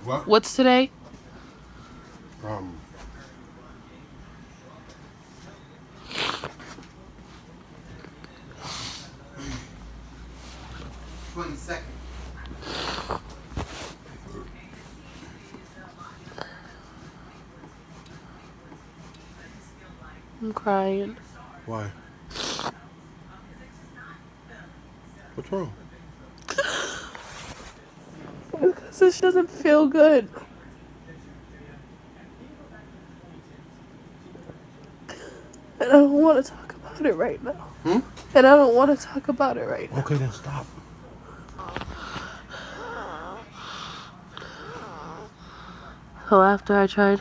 What? What's today? 22nd. I'm crying. Why? What's wrong? Because this doesn't feel good. And I don't want to talk about it right now. Hmm? And I don't want to talk about it right now. Okay, then stop. So after I tried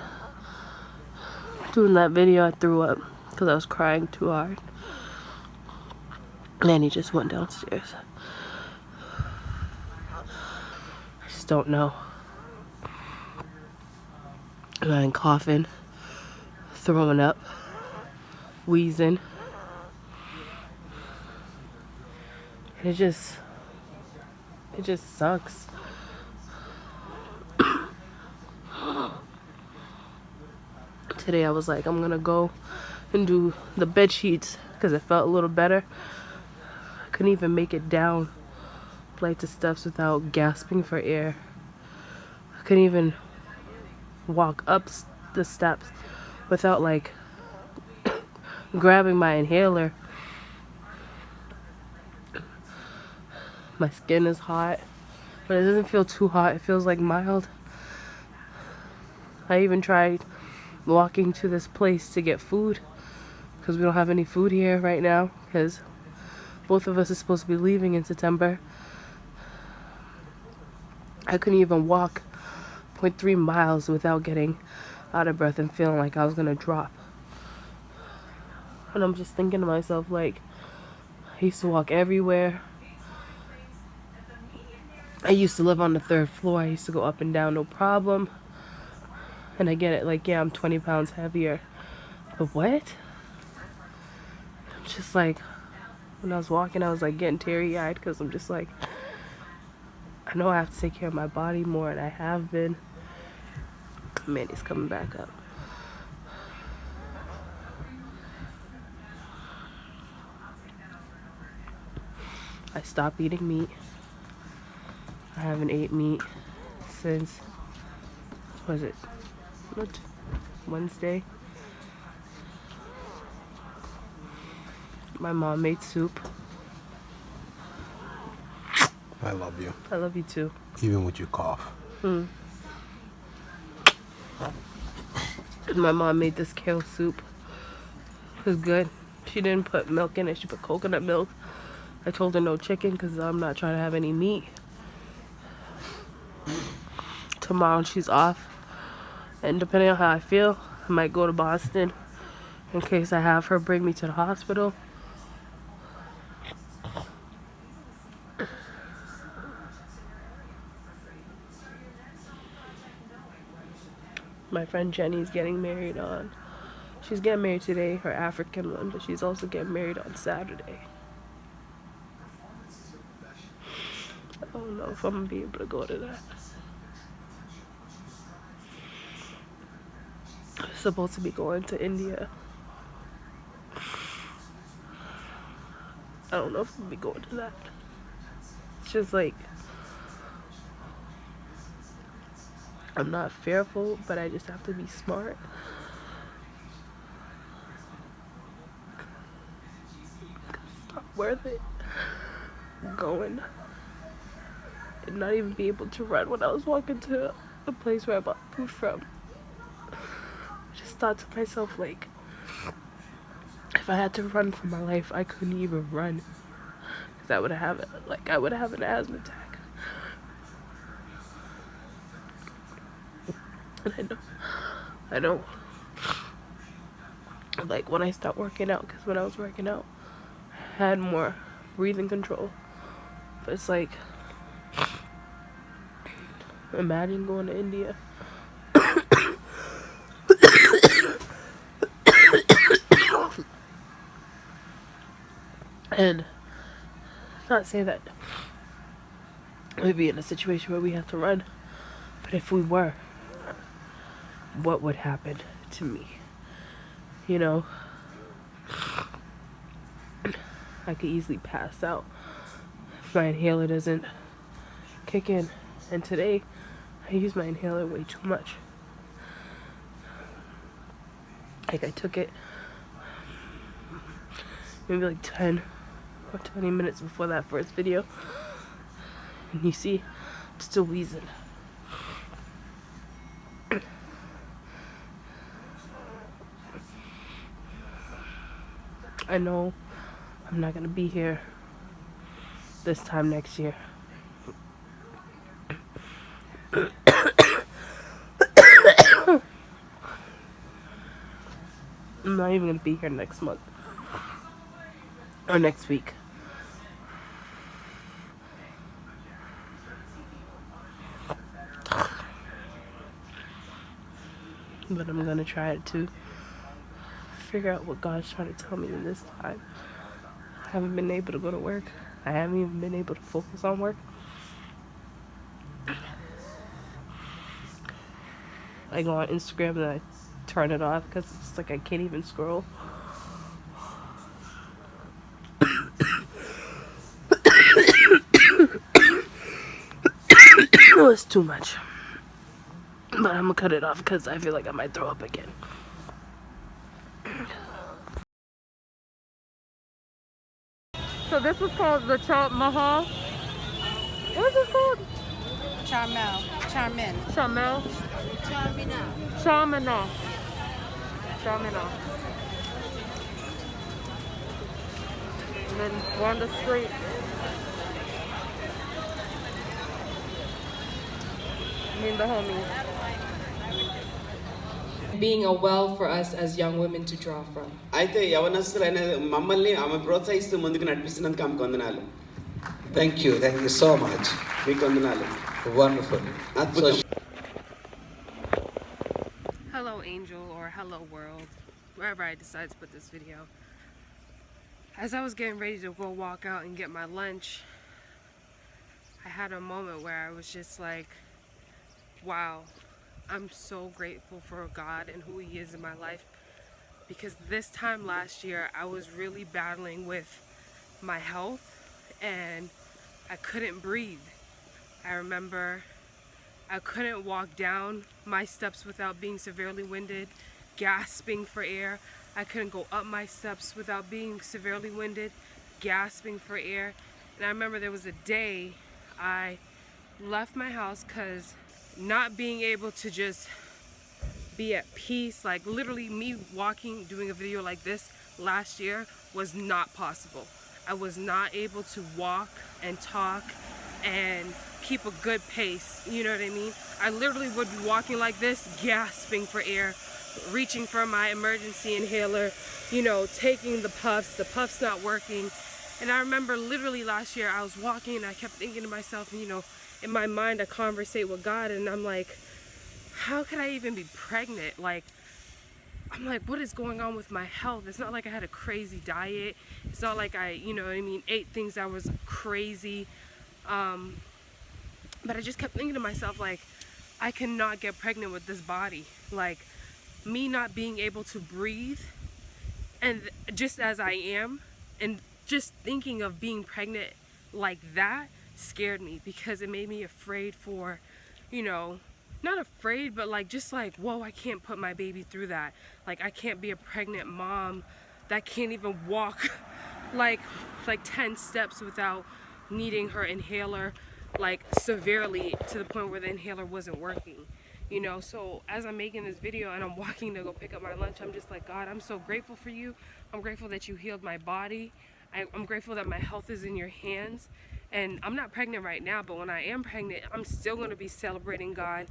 doing that video, I threw up because I was crying too hard. And then he just went downstairs. I just don't know. And I'm coughing, throwing up, wheezing. It just sucks. Today I was like, I'm gonna go and do the bed sheets because it felt a little better. I couldn't even make it down flights of steps without gasping for air. I couldn't even walk up the steps without like grabbing my inhaler. My skin is hot, but it doesn't feel too hot. It feels like mild. I even tried walking to this place to get food because we don't have any food here right now because both of us are supposed to be leaving in September. I couldn't even walk 0.3 miles without getting out of breath and feeling like I was gonna drop. And I'm just thinking to myself, like, I used to walk everywhere. I used to live on the 3rd floor. I used to go up and down, no problem. And I get it, like, yeah, I'm 20 pounds heavier. But what? I'm just like, when I was walking, I was like getting teary-eyed because I'm just like, I know I have to take care of my body more, and I have been. Mandy's coming back up. I stopped eating meat. I haven't ate meat since, what was it? What? Wednesday. My mom made soup. I love you. I love you too. Even with your cough. My mom made this kale soup. It was good. She didn't put milk in it. She put coconut milk. I told her no chicken because I'm not trying to have any meat. Tomorrow she's off. And depending on how I feel, I might go to Boston in case I have her bring me to the hospital. My friend Jenny's getting married on. She's getting married today, her African one, but she's also getting married on Saturday. I don't know if I'm gonna be able to go to that. I'm supposed to be going to India. I don't know if I'm gonna be going to that. It's just like, I'm not fearful, but I just have to be smart. It's not worth it going and not even be able to run when I was walking to the place where I bought food from. I just thought to myself, like, if I had to run for my life, I couldn't even run because I would have an asthma attack. And I know. Like when I stopped working out, because when I was working out, I had more breathing control. But it's like, imagine going to India. And not say that we'd be in a situation where we have to run, but if we were, what would happen to me? You know, I could easily pass out if my inhaler doesn't kick in. And today, I used my inhaler way too much. Like, I took it maybe like 10 or 20 minutes before that first video. And you see, I'm still wheezing. I know I'm not gonna be here this time next year. I'm not even gonna be here next month or next week. But I'm gonna try to figure out what God's trying to tell me in this time. I haven't been able to go to work. I haven't even been able to focus on work. I go on Instagram and I turn it off because it's like I can't even scroll. It's too much. But I'm gonna cut it off because I feel like I might throw up again. So this was called the Mahal. What is this called? Charmel. Charmin. Chamel. Charmina. Charmina. Charmina. And then we're on the street. Me and the homies. Being a well for us as young women to draw from. అయితే యవనస్తులైన మమ్మల్ని ఆమె ప్రోత్సహిస్తూ ముందుకు నడిపిస్తున్నందుకు ఆమెకు వందనాలు. Thank you so much. మీకు వందనాలు. Wonderful. అద్భుతం. Hello angel or hello world, wherever I decide to put this video. As I was getting ready to go walk out and get my lunch, I had a moment where I was just like, wow, I'm so grateful for God and who He is in my life, because this time last year I was really battling with my health and I couldn't breathe. I remember I couldn't walk down my steps without being severely winded, gasping for air. I couldn't go up my steps without being severely winded, gasping for air. And I remember there was a day I left my house because not being able to just be at peace, like literally me walking, doing a video like this last year was not possible. I was not able to walk and talk and keep a good pace, you know what I mean? I literally would be walking like this, gasping for air, reaching for my emergency inhaler, you know, taking the puffs not working. And I remember literally last year I was walking and I kept thinking to myself, you know, in my mind I conversate with God and I'm like, how could I even be pregnant? Like, I'm like, what is going on with my health? It's not like I had a crazy diet. It's not like I, you know what I mean, ate things that was crazy. But I just kept thinking to myself, like, I cannot get pregnant with this body. Like, me not being able to breathe and just as I am, and just thinking of being pregnant like that scared me because it made me afraid for, you know, not afraid, but like just like, whoa, I can't put my baby through that. Like, I can't be a pregnant mom that can't even walk like 10 steps without needing her inhaler like severely to the point where the inhaler wasn't working, you know. So as I'm making this video and I'm walking to go pick up my lunch, I'm just like, God, I'm so grateful for you. I'm grateful that you healed my body. I'm grateful that my health is in your hands. And I'm not pregnant right now, but when I am pregnant, I'm still going to be celebrating God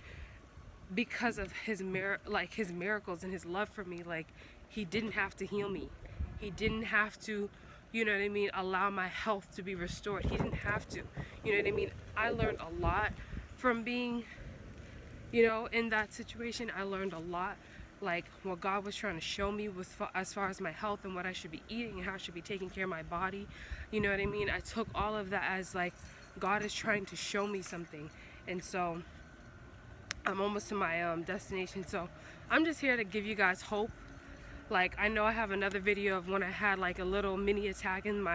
because of his miracles and his love for me. Like, he didn't have to heal me. He didn't have to, you know what I mean, allow my health to be restored. He didn't have to, you know what I mean. I learned a lot from being, you know, in that situation. I learned a lot, like what God was trying to show me with as far as my health and what I should be eating and how I should be taking care of my body, you know what I mean. I took all of that as like God is trying to show me something. And so I'm almost to my destination, so I'm just here to give you guys hope. Like, I know I have another video of when I had like a little mini attack in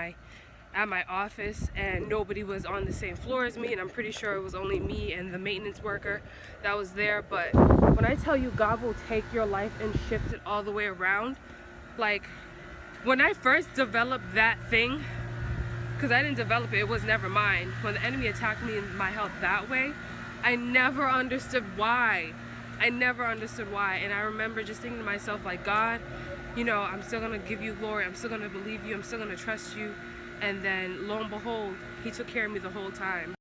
at my office and nobody was on the same floor as me, and I'm pretty sure it was only me and the maintenance worker that was there. But when I tell you God will take your life and shift it all the way around, like when I first developed that thing, because I didn't develop it, it was never mine. When the enemy attacked me in my health that way, I never understood why. I never understood why. And I remember just thinking to myself, like, God, you know, I'm still gonna give you glory, I'm still gonna believe you, I'm still gonna trust you. And then lo and behold, he took care of me the whole time.